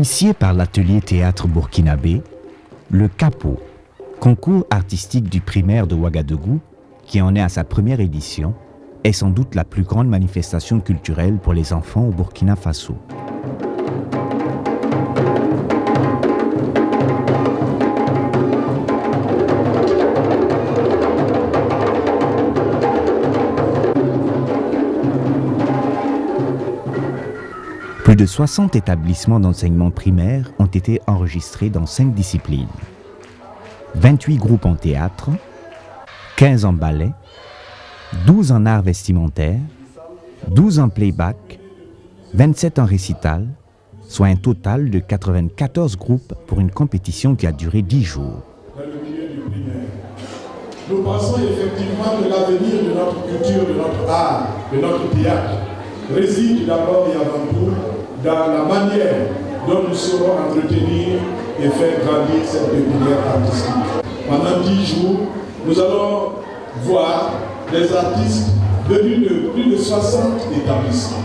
Initié par l'atelier théâtre burkinabé, le CAPO, concours artistique du primaire de Ouagadougou, qui en est à sa première édition, est sans doute la plus grande manifestation culturelle pour les enfants au Burkina Faso. Plus de 60 établissements d'enseignement primaire ont été enregistrés dans 5 disciplines. 28 groupes en théâtre, 15 en ballet, 12 en arts vestimentaires, 12 en playback, 27 en récital, soit un total de 94 groupes pour une compétition qui a duré 10 jours. Dans le milieu du primaire, nous pensons effectivement que l'avenir de notre culture, de notre art, de notre théâtre réside d'abord et avant tout dans la manière dont nous saurons entretenir et faire grandir cette pépinière artistique. Pendant 10 jours, nous allons voir des artistes venus de plus de 60 établissements.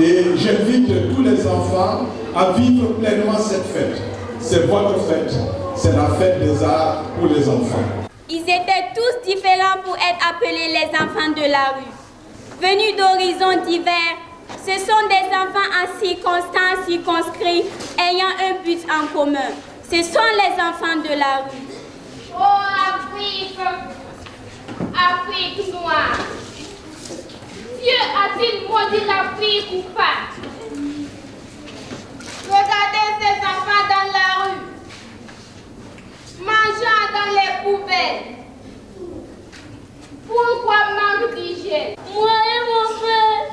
Et j'invite tous les enfants à vivre pleinement cette fête. C'est votre fête, c'est la fête des arts pour les enfants. Ils étaient tous différents pour être appelés les enfants de la rue. Venus d'horizons divers, ce sont des enfants en circonstances circonscrits ayant un but en commun. Ce sont les enfants de la rue. Oh Afrique, Afrique noire, Dieu a-t-il maudit l'Afrique ou pas? Regardez ces enfants dans la rue, mangeant dans les poubelles. Pourquoi manque d'hygiène? Moi et mon frère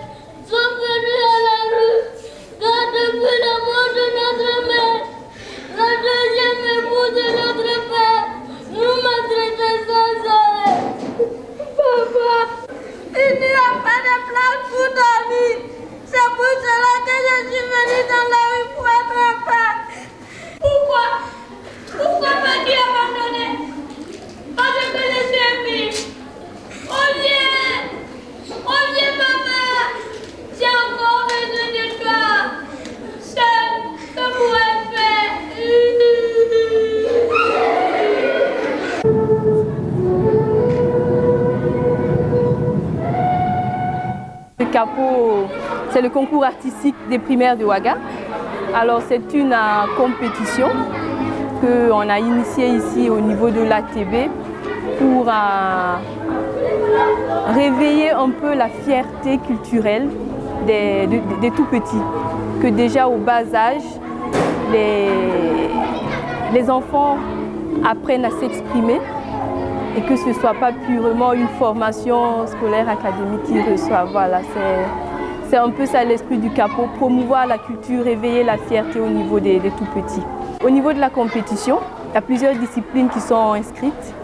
sommes venus à la rue, car depuis la mort de notre mère, la deuxième épouse de notre père nous maltraitait sans arrêt. Papa, il n'y a pas de place pour dormir. C'est pour cela que je suis venue dans la rue pour être en paix. Pourquoi m'as-tu abandonné? Parce que je suis fille. Oh viens, maman, j'ai encore besoin de toi. Seul, que pourrais-je faire? Le CAPO, c'est le concours artistique des primaires de Ouaga. Alors c'est une compétition qu'on a initiée ici au niveau de l'ATB pour réveiller un peu la fierté culturelle des tout-petits. Que déjà au bas âge, les enfants apprennent à s'exprimer et que ce ne soit pas purement une formation scolaire académique qu'ils reçoivent. Voilà, c'est un peu ça l'esprit du CAPO, promouvoir la culture, réveiller la fierté au niveau des tout-petits. Au niveau de la compétition, il y a plusieurs disciplines qui sont inscrites.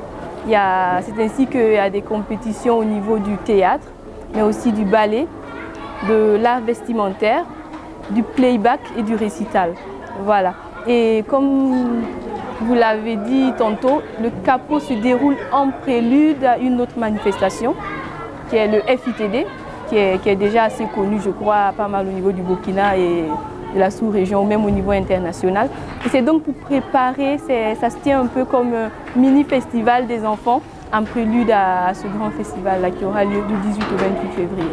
C'est ainsi qu'il y a des compétitions au niveau du théâtre, mais aussi du ballet, de l'art vestimentaire, du playback et du récital. Voilà. Et comme vous l'avez dit tantôt, le CAPO se déroule en prélude à une autre manifestation, qui est le FITD, qui est déjà assez connu, je crois, pas mal au niveau du Burkina et de la sous-région, même au niveau international. Et c'est donc pour préparer, ça se tient un peu comme un mini-festival des enfants, en prélude à ce grand festival-là qui aura lieu du 18 au 28 février.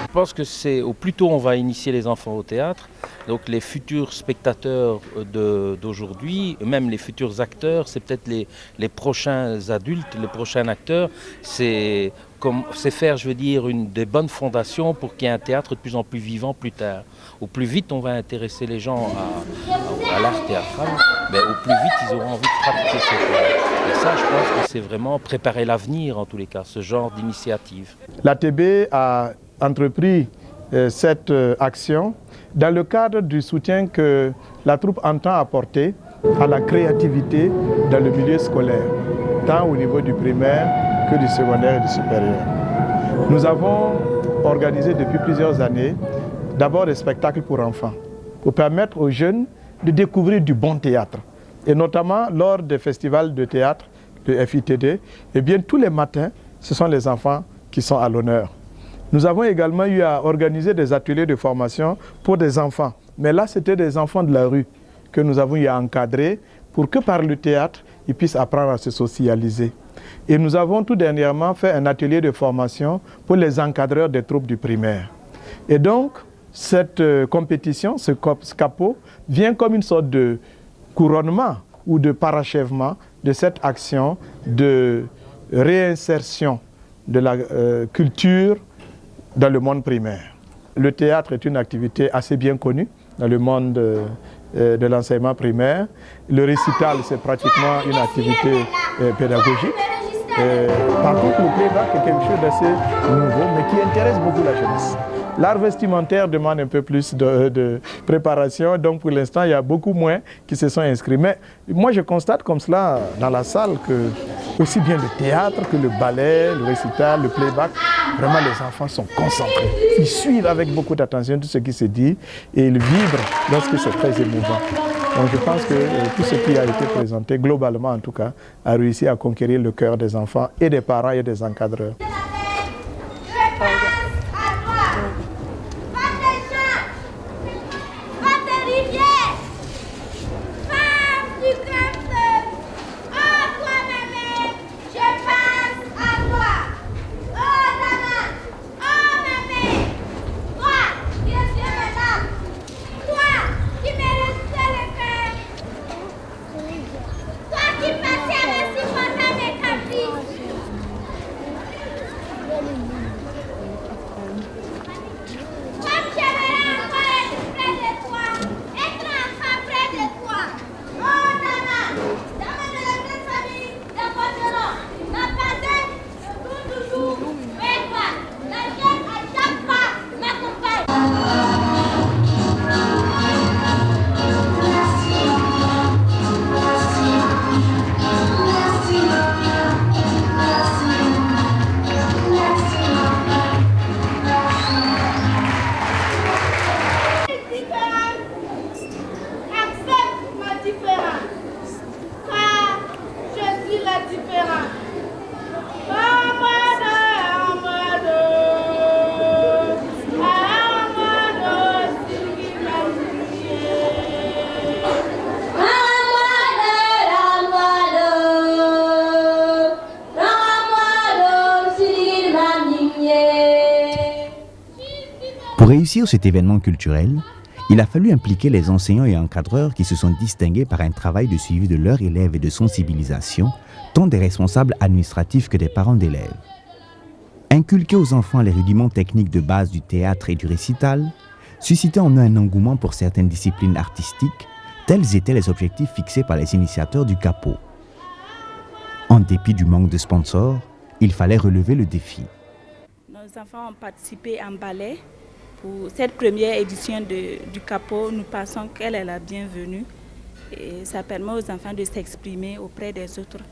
Je pense que c'est au plus tôt on va initier les enfants au théâtre, donc les futurs spectateurs d'aujourd'hui, même les futurs acteurs, c'est peut-être les prochains adultes, les prochains acteurs, c'est faire, je veux dire, des bonnes fondations pour qu'il y ait un théâtre de plus en plus vivant plus tard. Au plus vite on va intéresser les gens à l'art théâtral, mais au plus vite ils auront envie de pratiquer ce théâtre. Et ça, je pense que c'est vraiment préparer l'avenir en tous les cas, ce genre d'initiative. L'ATB a entrepris cette action dans le cadre du soutien que la troupe entend apporter à la créativité dans le milieu scolaire, tant au niveau du primaire que du secondaire et du supérieur. Nous avons organisé depuis plusieurs années d'abord des spectacles pour enfants, pour permettre aux jeunes de découvrir du bon théâtre. Et notamment lors des festivals de théâtre, le FITD, eh bien tous les matins, ce sont les enfants qui sont à l'honneur. Nous avons également eu à organiser des ateliers de formation pour des enfants. Mais là, c'était des enfants de la rue que nous avons eu à encadrer pour que par le théâtre, ils puissent apprendre à se socialiser. Et nous avons tout dernièrement fait un atelier de formation pour les encadreurs des troupes du primaire. Et donc, cette compétition, ce capot, vient comme une sorte de couronnement ou de parachèvement de cette action de réinsertion de la culture dans le monde primaire. Le théâtre est une activité assez bien connue dans le monde de l'enseignement primaire. Le récital, c'est pratiquement une activité pédagogique. Par contre, le playback est quelque chose d'assez nouveau, mais qui intéresse beaucoup la jeunesse. L'art vestimentaire demande un peu plus de préparation, donc pour l'instant, il y a beaucoup moins qui se sont inscrits. Mais moi, je constate comme cela dans la salle que aussi bien le théâtre que le ballet, le récital, le playback, vraiment les enfants sont concentrés. Ils suivent avec beaucoup d'attention tout ce qui se dit et ils vibrent lorsque c'est très émouvant. Donc je pense que tout ce qui a été présenté, globalement en tout cas, a réussi à conquérir le cœur des enfants et des parents et des encadreurs. Pour réussir cet événement culturel, il a fallu impliquer les enseignants et encadreurs qui se sont distingués par un travail de suivi de leurs élèves et de sensibilisation, tant des responsables administratifs que des parents d'élèves. Inculquer aux enfants les rudiments techniques de base du théâtre et du récital, susciter en eux un engouement pour certaines disciplines artistiques, tels étaient les objectifs fixés par les initiateurs du capot. En dépit du manque de sponsors, il fallait relever le défi. Nos enfants ont participé en ballet. Pour cette première édition du capot, nous pensons qu'elle est la bienvenue et ça permet aux enfants de s'exprimer auprès des autres.